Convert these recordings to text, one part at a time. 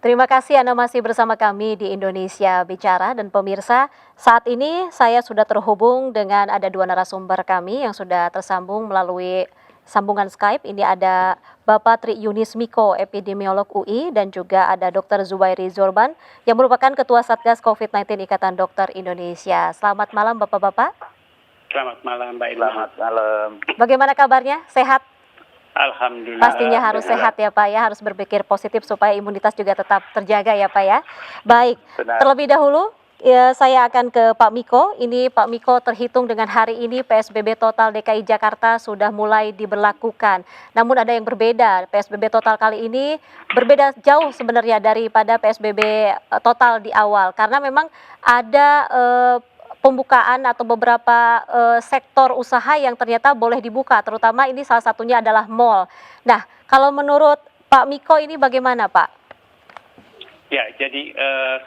Terima kasih Anda masih bersama kami di Indonesia Bicara dan pemirsa, saat ini saya sudah terhubung dengan ada dua narasumber kami yang sudah tersambung melalui sambungan Skype. Ini ada Bapak Tri Yunis Miko, epidemiolog UI, dan juga ada Dr. Zubairi Zorban yang merupakan Ketua Satgas COVID-19 Ikatan Dokter Indonesia. Selamat malam Bapak-Bapak. Selamat malam Mbak Ilham. Selamat malam. Bagaimana kabarnya? Sehat? Alhamdulillah. Pastinya harus sehat ya Pak ya, harus berpikir positif supaya imunitas juga tetap terjaga ya Pak ya. Baik, Benar. terlebih dahulu ya, saya akan ke Pak Miko. Ini Pak Miko, terhitung dengan hari ini PSBB total DKI Jakarta sudah mulai diberlakukan. Namun ada yang berbeda, PSBB total kali ini berbeda jauh sebenarnya daripada PSBB total di awal. Karena memang ada pembukaan atau beberapa sektor usaha yang ternyata boleh dibuka, terutama ini salah satunya adalah mal. Nah, kalau menurut Pak Miko ini bagaimana Pak? Ya, jadi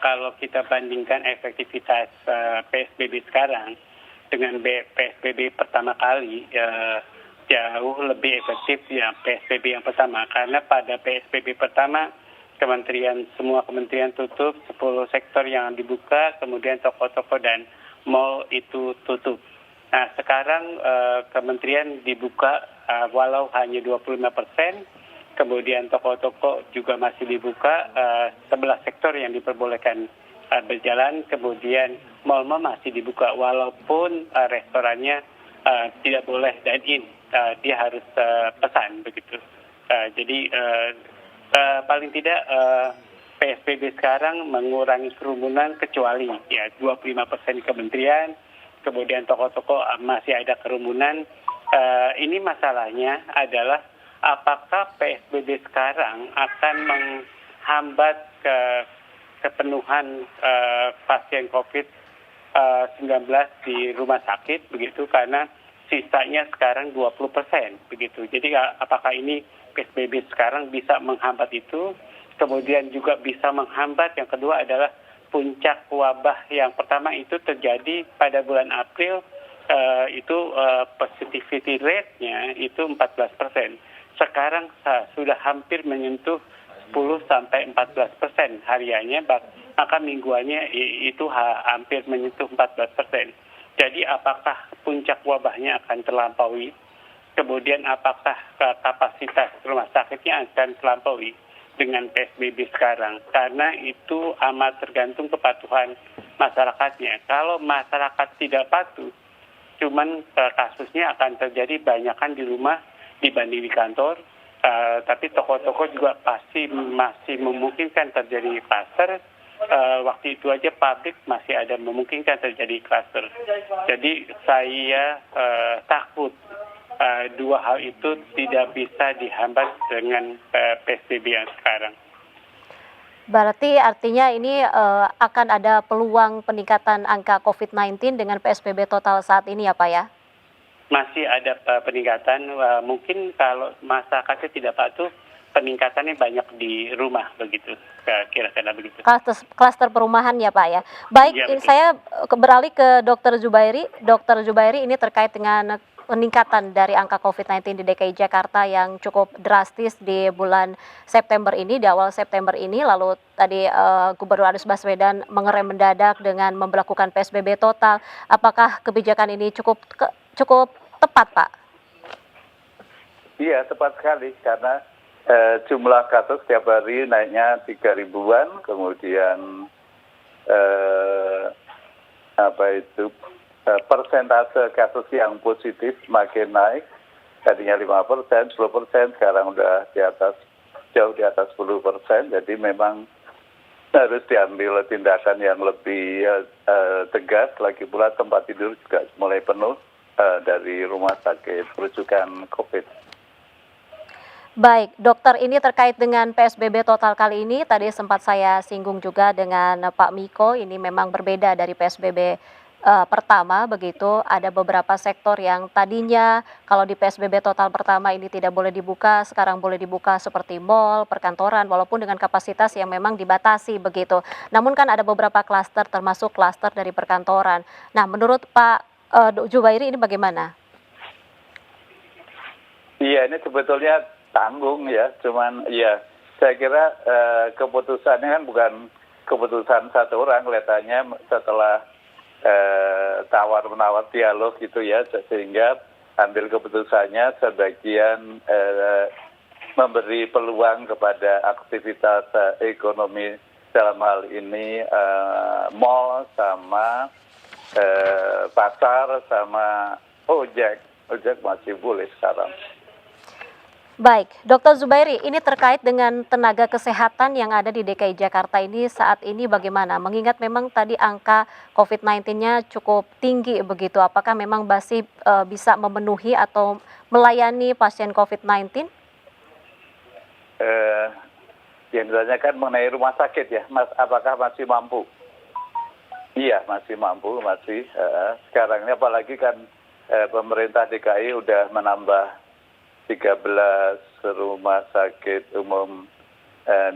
kalau kita bandingkan efektivitas PSBB sekarang dengan PSBB pertama kali, jauh lebih efektif ya PSBB yang pertama. Karena pada PSBB pertama, semua kementerian tutup, 10 sektor yang dibuka, kemudian toko-toko dan mal itu tutup. Nah, sekarang kementerian dibuka walau hanya 25%, kemudian toko-toko juga masih dibuka, 11 sektor yang diperbolehkan berjalan, kemudian mal-mal masih dibuka walaupun restorannya tidak boleh dine-in, dia harus pesan begitu. Jadi paling tidak PSBB sekarang mengurangi kerumunan kecuali ya 25% kementerian, kemudian toko-toko masih ada kerumunan. Ini masalahnya adalah apakah PSBB sekarang akan menghambat kepenuhan pasien COVID-19 di rumah sakit begitu, karena sisanya sekarang 20% begitu. Jadi apakah ini PSBB sekarang bisa menghambat itu? Kemudian juga bisa menghambat, yang kedua adalah puncak wabah yang pertama itu terjadi pada bulan April, itu positivity rate-nya itu 14%. Sekarang sudah hampir menyentuh 10-14% hariannya, maka mingguannya itu hampir menyentuh 14%. Jadi apakah puncak wabahnya akan terlampaui? Kemudian apakah kapasitas rumah sakitnya akan terlampaui dengan PSBB sekarang, karena itu amat tergantung kepatuhan masyarakatnya. Kalau masyarakat tidak patuh, cuman kasusnya akan terjadi banyakan di rumah dibanding di kantor, tapi toko-toko juga pasti masih memungkinkan terjadi kluster. Waktu itu aja pabrik masih ada memungkinkan terjadi kluster. Jadi saya takut dua hal itu tidak bisa dihambat dengan PSBB yang sekarang. Berarti artinya ini akan ada peluang peningkatan angka COVID-19 dengan PSBB total saat ini ya Pak ya? Masih ada peningkatan, mungkin kalau masyarakatnya tidak patuh, peningkatannya banyak di rumah begitu, kira-kira begitu. Klaster perumahan ya Pak ya. Baik, ya, saya beralih ke Dr. Zubairi. Dr. Zubairi, ini terkait dengan peningkatan dari angka COVID-19 di DKI Jakarta yang cukup drastis di bulan September ini, di awal September ini. Lalu tadi Gubernur Anies Baswedan mengerem mendadak dengan memberlakukan PSBB total. Apakah kebijakan ini cukup tepat, Pak? Iya, tepat sekali, karena jumlah kasus setiap hari naiknya 3.000-an, kemudian persentase kasus yang positif makin naik, tadinya 5%, 10%, sekarang udah jauh di atas 10%, jadi memang harus diambil tindakan yang lebih tegas. Lagi pula tempat tidur juga mulai penuh dari rumah sakit rujukan COVID. Baik, dokter, ini terkait dengan PSBB total kali ini, tadi sempat saya singgung juga dengan Pak Miko, ini memang berbeda dari PSBB pertama begitu. Ada beberapa sektor yang tadinya kalau di PSBB total pertama ini tidak boleh dibuka, sekarang boleh dibuka seperti mal, perkantoran, walaupun dengan kapasitas yang memang dibatasi begitu. Namun kan ada beberapa klaster, termasuk klaster dari perkantoran. Nah, menurut Pak Zubairi ini bagaimana? Iya, ini sebetulnya tanggung ya, cuman ya Saya kira keputusannya kan bukan keputusan satu orang, kelihatannya setelah tawar-menawar dialog gitu ya, sehingga ambil keputusannya sebagian memberi peluang kepada aktivitas ekonomi dalam hal ini mall sama pasar sama ojek masih boleh sekarang. Baik, Dr. Zubairi, ini terkait dengan tenaga kesehatan yang ada di DKI Jakarta ini saat ini bagaimana? Mengingat memang tadi angka COVID-19-nya cukup tinggi begitu, apakah memang masih bisa memenuhi atau melayani pasien COVID-19? Yang ditanyakan mengenai rumah sakit ya, Mas, apakah masih mampu? Iya, masih mampu, masih. Sekarang ini apalagi kan pemerintah DKI udah menambah 13 rumah sakit umum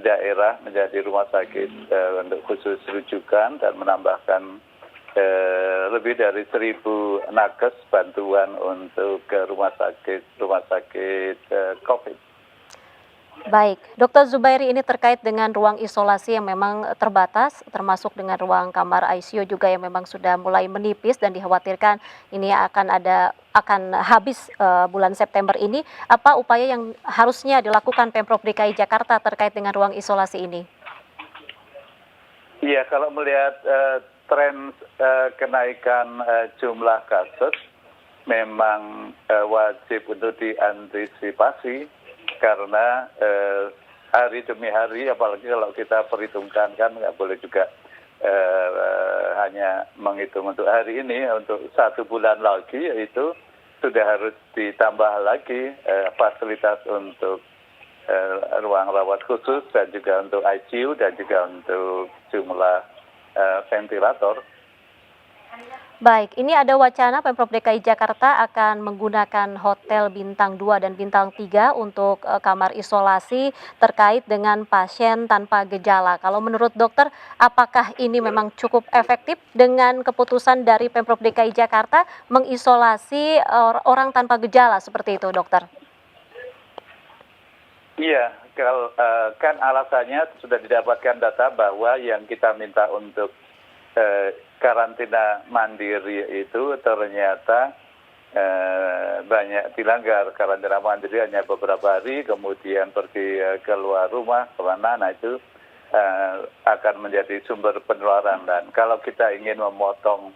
daerah menjadi rumah sakit untuk khusus rujukan dan menambahkan lebih dari 1.000 nakes bantuan untuk rumah sakit COVID. Baik, Dr. Zubairi, ini terkait dengan ruang isolasi yang memang terbatas, termasuk dengan ruang kamar ICU juga yang memang sudah mulai menipis dan dikhawatirkan ini akan habis bulan September ini. Apa upaya yang harusnya dilakukan Pemprov DKI Jakarta terkait dengan ruang isolasi ini? Iya, kalau melihat tren kenaikan jumlah kasus, memang wajib untuk diantisipasi. Karena hari demi hari, apalagi kalau kita perhitungkan kan nggak boleh juga hanya menghitung untuk hari ini, untuk 1 bulan lagi itu sudah harus ditambah lagi fasilitas untuk ruang rawat khusus dan juga untuk ICU dan juga untuk jumlah ventilator. Baik, ini ada wacana Pemprov DKI Jakarta akan menggunakan hotel bintang 2 dan bintang 3 untuk kamar isolasi terkait dengan pasien tanpa gejala. Kalau menurut dokter, apakah ini memang cukup efektif dengan keputusan dari Pemprov DKI Jakarta mengisolasi orang tanpa gejala seperti itu, dokter? Iya, kalau kan alasannya sudah didapatkan data bahwa yang kita minta untuk karantina mandiri itu ternyata banyak dilanggar. Karantina mandiri hanya beberapa hari, kemudian pergi keluar rumah kemana, nah itu akan menjadi sumber penularan. Dan kalau kita ingin memotong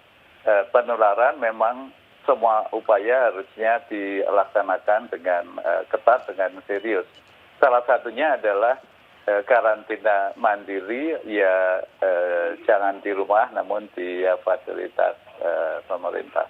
penularan, memang semua upaya harusnya dilaksanakan dengan ketat, dengan serius. Salah satunya adalah karantina mandiri, ya jangan di rumah namun di fasilitas pemerintah.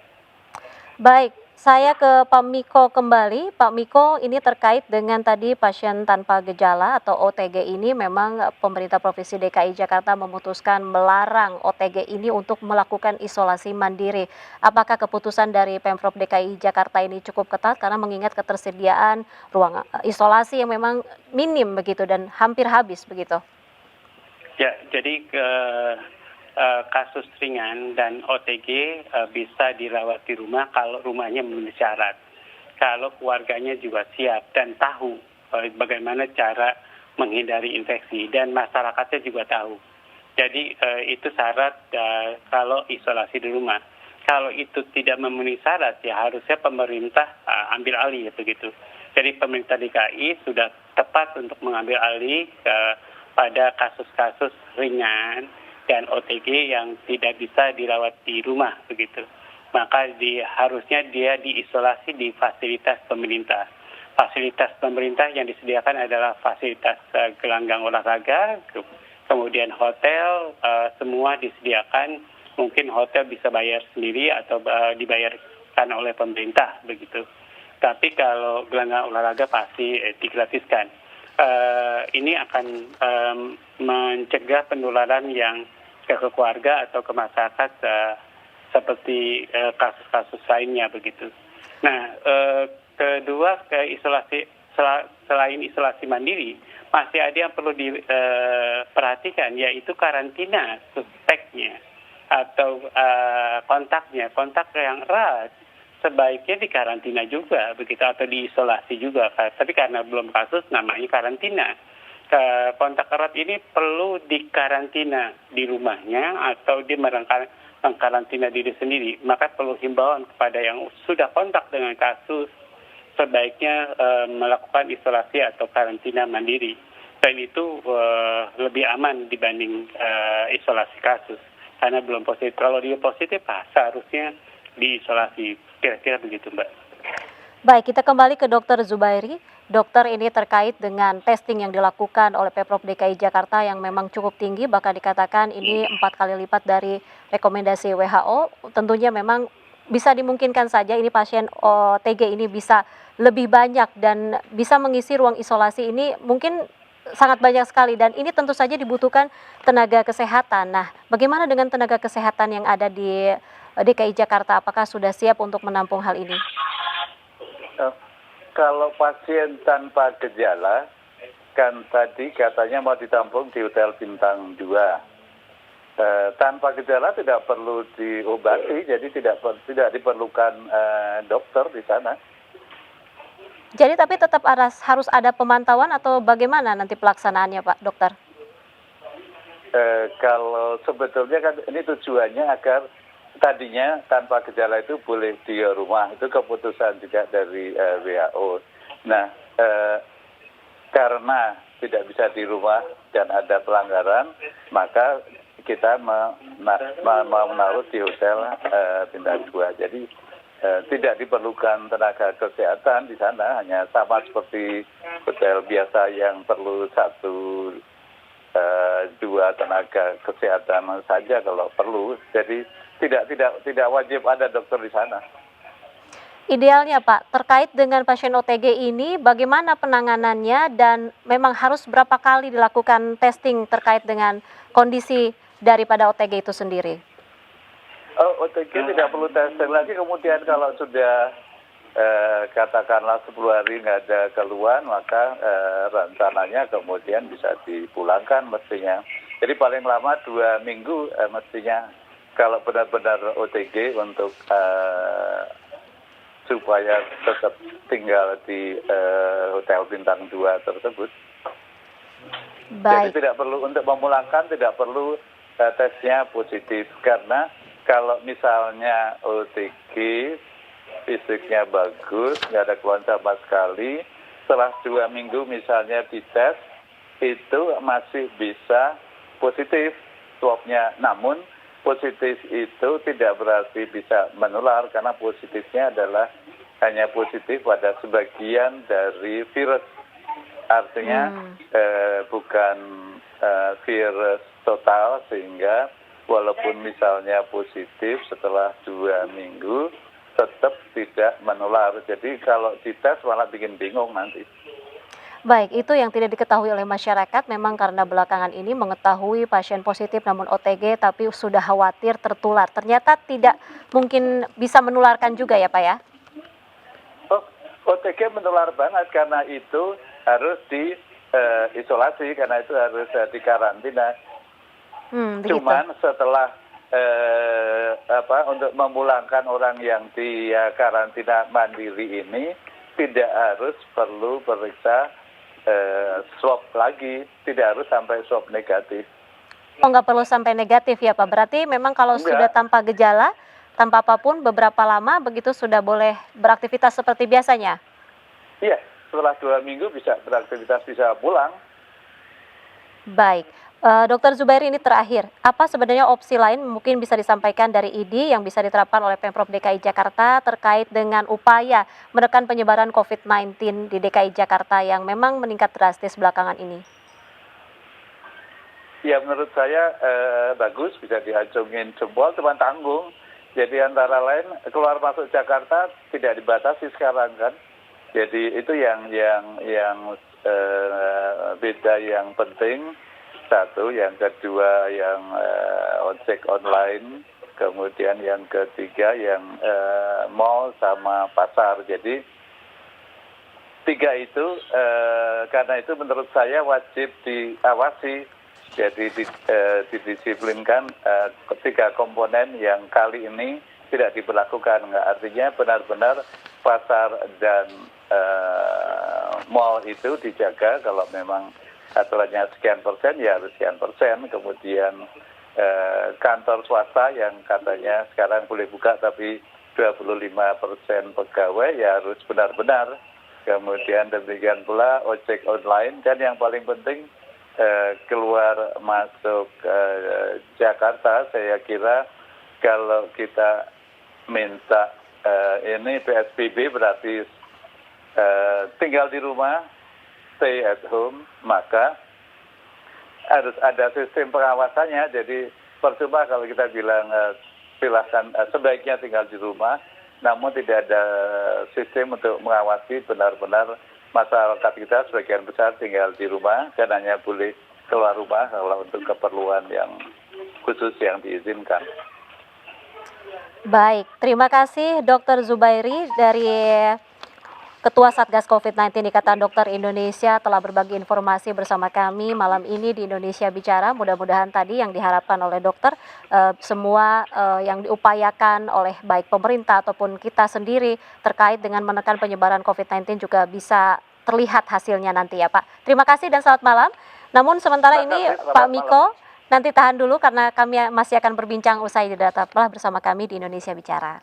Baik, saya ke Pak Miko kembali. Pak Miko, ini terkait dengan tadi pasien tanpa gejala atau OTG ini, memang pemerintah Provinsi DKI Jakarta memutuskan melarang OTG ini untuk melakukan isolasi mandiri. Apakah keputusan dari Pemprov DKI Jakarta ini cukup ketat karena mengingat ketersediaan ruang isolasi yang memang minim begitu dan hampir habis begitu? Ya, jadi kasus ringan dan OTG bisa dirawat di rumah kalau rumahnya memenuhi syarat. Kalau keluarganya juga siap dan tahu bagaimana cara menghindari infeksi dan masyarakatnya juga tahu. Jadi itu syarat kalau isolasi di rumah. Kalau itu tidak memenuhi syarat, ya harusnya pemerintah ambil alih begitu. Jadi pemerintah DKI sudah tepat untuk mengambil alih pada kasus-kasus ringan dan OTG yang tidak bisa dirawat di rumah begitu. Maka harusnya dia diisolasi di fasilitas pemerintah. Fasilitas pemerintah yang disediakan adalah fasilitas gelanggang olahraga, kemudian hotel, semua disediakan. Mungkin hotel bisa bayar sendiri atau dibayarkan oleh pemerintah begitu. Tapi kalau gelanggang olahraga pasti digratiskan. Ini akan mencegah penularan yang ke keluarga atau ke masyarakat seperti kasus-kasus lainnya begitu. Nah, kedua selain isolasi mandiri, masih ada yang perlu diperhatikan, yaitu karantina suspeknya atau kontak yang erat sebaiknya dikarantina juga begitu atau diisolasi juga. Tapi karena belum kasus namanya karantina. kontak erat ini perlu dikarantina di rumahnya atau di mengkarantina diri sendiri. Maka perlu himbauan kepada yang sudah kontak dengan kasus, sebaiknya melakukan isolasi atau karantina mandiri. Selain itu lebih aman dibanding isolasi kasus karena belum positif. Kalau dia positif, seharusnya diisolasi. Kira-kira begitu, Mbak. Baik, kita kembali ke Dr. Zubairi. Dokter, ini terkait dengan testing yang dilakukan oleh Pemprov DKI Jakarta yang memang cukup tinggi, bahkan dikatakan ini 4 kali lipat dari rekomendasi WHO. Tentunya memang bisa dimungkinkan saja ini pasien OTG ini bisa lebih banyak dan bisa mengisi ruang isolasi ini mungkin sangat banyak sekali, dan ini tentu saja dibutuhkan tenaga kesehatan. Nah, bagaimana dengan tenaga kesehatan yang ada di DKI Jakarta? Apakah sudah siap untuk menampung hal ini? Kalau pasien tanpa gejala, kan tadi katanya mau ditampung di Hotel Bintang 2. Tanpa gejala tidak perlu diobati, jadi tidak diperlukan dokter di sana. Jadi tapi tetap harus ada pemantauan atau bagaimana nanti pelaksanaannya, Pak Dokter? Kalau sebetulnya kan ini tujuannya agar tadinya tanpa gejala itu boleh di rumah, itu keputusan juga dari WHO. Nah, karena tidak bisa di rumah dan ada pelanggaran, maka kita menaruh di Hotel Bintang 2. Jadi tidak diperlukan tenaga kesehatan di sana, hanya sama seperti hotel biasa yang perlu 1-2 tenaga kesehatan saja kalau perlu. Jadi tidak wajib ada dokter di sana. Idealnya, Pak, terkait dengan pasien OTG ini bagaimana penanganannya dan memang harus berapa kali dilakukan testing terkait dengan kondisi daripada OTG itu sendiri? OTG tidak perlu testing lagi, kemudian kalau sudah katakanlah 10 hari nggak ada keluhan, maka rencananya kemudian bisa dipulangkan mestinya. Jadi paling lama 2 minggu mestinya kalau benar-benar OTG untuk supaya tetap tinggal di Hotel Bintang 2 tersebut. Baik. Jadi tidak perlu untuk memulangkan, tidak perlu tesnya positif, karena kalau misalnya OTG fisiknya bagus, nggak ada keluhan sama sekali, setelah 2 minggu misalnya dites, itu masih bisa positif swabnya. Namun positif itu tidak berarti bisa menular, karena positifnya adalah hanya positif pada sebagian dari virus. Artinya bukan virus total, sehingga walaupun misalnya positif setelah 2 minggu tetap tidak menular. Jadi kalau dites malah bikin bingung nanti. Baik, itu yang tidak diketahui oleh masyarakat, memang karena belakangan ini mengetahui pasien positif namun OTG tapi sudah khawatir tertular. Ternyata tidak mungkin bisa menularkan juga ya, Pak ya? OTG menular banget, karena itu harus diisolasi, karena itu harus dikarantina. Cuman setelah untuk memulangkan orang yang di karantina mandiri ini tidak harus perlu periksa swab lagi, tidak harus sampai swab negatif. Oh, nggak perlu sampai negatif ya, Pak? Berarti memang kalau sudah tanpa gejala, tanpa apapun, beberapa lama begitu sudah boleh beraktivitas seperti biasanya? Iya, setelah 2 minggu bisa beraktivitas, bisa pulang. Baik. Dr. Zubairi, ini terakhir, apa sebenarnya opsi lain mungkin bisa disampaikan dari IDI yang bisa diterapkan oleh Pemprov DKI Jakarta terkait dengan upaya menekan penyebaran COVID-19 di DKI Jakarta yang memang meningkat drastis belakangan ini? Ya, menurut saya bagus, bisa diacungin jempol, cuma tanggung. Jadi antara lain keluar masuk Jakarta tidak dibatasi sekarang kan. Jadi itu yang beda, yang penting. Satu, yang kedua yang ojek online, kemudian yang ketiga yang mall sama pasar. Jadi 3 itu, karena itu menurut saya wajib diawasi. Jadi didisiplinkan 3 komponen yang kali ini tidak diberlakukan. Artinya benar-benar pasar dan mall itu dijaga kalau memang aturannya sekian persen, ya harus sekian persen. Kemudian kantor swasta yang katanya sekarang boleh buka tapi 25% pegawai ya harus benar-benar. Kemudian demikian pula ojek online, dan yang paling penting keluar masuk Jakarta, saya kira kalau kita minta ini PSBB berarti tinggal di rumah, stay at home, maka harus ada sistem pengawasannya. Jadi percuma kalau kita bilang silahkan sebaiknya tinggal di rumah, namun tidak ada sistem untuk mengawasi benar-benar masyarakat kita sebagian besar tinggal di rumah dan hanya boleh keluar rumah kalau untuk keperluan yang khusus yang diizinkan. Baik, terima kasih Dr. Zubairi dari Ketua Satgas COVID-19 Ikatan Dokter Indonesia telah berbagi informasi bersama kami malam ini di Indonesia Bicara. Mudah-mudahan tadi yang diharapkan oleh dokter, semua yang diupayakan oleh baik pemerintah ataupun kita sendiri terkait dengan menekan penyebaran COVID-19 juga bisa terlihat hasilnya nanti ya Pak. Terima kasih dan selamat malam. Namun sementara ini Pak Miko nanti tahan dulu karena kami masih akan berbincang usai jeda. Tetaplah bersama kami di Indonesia Bicara.